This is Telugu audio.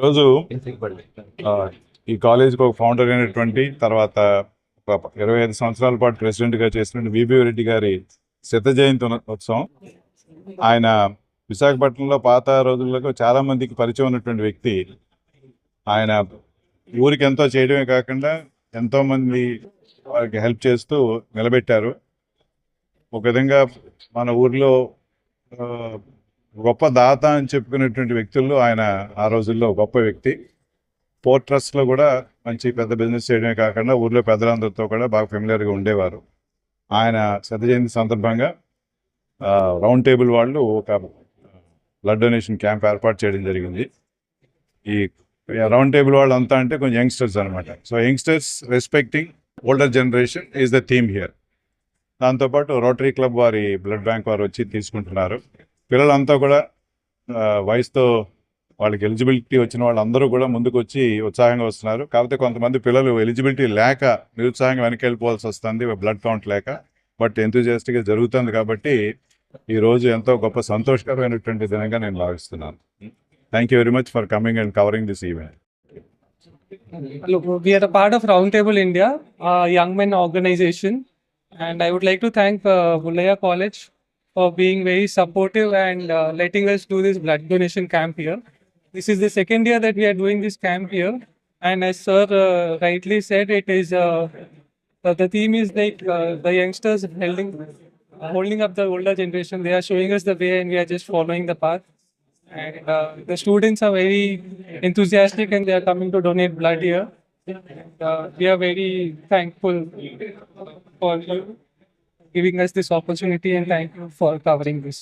ఈరోజు ఈ కాలేజీకి ఒక ఫౌండర్ అయినటువంటి తర్వాత ఒక 25 సంవత్సరాల పాటు ప్రెసిడెంట్గా చేసినటువంటి విబి రెడ్డి గారి శత జయంతి ఉత్సవం. ఆయన విశాఖపట్నంలో పాత రోజుల్లో చాలా మందికి పరిచయం ఉన్నటువంటి వ్యక్తి. ఆయన ఊరికి ఎంతో చేయడమే కాకుండా ఎంతోమంది వారికి హెల్ప్ చేస్తూ నిలబెట్టారు. ఒక విధంగా మన ఊర్లో గొప్ప దాత అని చెప్పుకునేటువంటి వ్యక్తుల్లో ఆయన ఆ రోజుల్లో గొప్ప వ్యక్తి. పోర్ట్ ట్రస్ట్లో కూడా మంచి పెద్ద బిజినెస్ చేయడమే కాకుండా ఊర్లో పెద్దలందరితో కూడా బాగా ఫెమిలియర్గా ఉండేవారు. ఆయన శత జయంతి సందర్భంగా రౌండ్ టేబుల్ వాళ్ళు ఒక బ్లడ్ డొనేషన్ క్యాంప్ ఏర్పాటు చేయడం జరిగింది. ఈ రౌండ్ టేబుల్ వాళ్ళు అంతా అంటే కొంచెం యంగ్స్టర్స్ అనమాట. So youngsters respecting older generation is the theme here. దాంతోపాటు రోటరీ క్లబ్ వారి బ్లడ్ బ్యాంక్ వారు వచ్చి తీసుకుంటున్నారు. పిల్లలంతా కూడా వయసుతో వాళ్ళకి ఎలిజిబిలిటీ వచ్చిన వాళ్ళందరూ కూడా ముందుకు వచ్చి ఉత్సాహంగా వస్తున్నారు. కాకపోతే కొంతమంది పిల్లలు ఎలిజిబిలిటీ లేక నిరుత్సాహంగా వెనక్కి వెళ్ళిపోవాల్సి వస్తుంది, బ్లడ్ కౌంట్ లేక. బట్ ఎంతూజియాస్టిక్గా జరుగుతుంది కాబట్టి ఈరోజు ఎంతో గొప్ప సంతోషకరమైనటువంటి దినంగా నేను భావిస్తున్నాను. Thank you very much for coming and covering this event. Look, we are a part of Roundtable India, a young men organization, and I would like to thank Bullaiah College for being very supportive and letting us do this blood donation camp here. This is the second year that we are doing this camp here, and as sir rightly said, it is the theme is like the youngsters holding up the older generation. They are showing us the way, and we are just following the path. And the students are very enthusiastic, and they are coming to donate blood here. And, we are very thankful for you giving us this opportunity, and thank you for covering this.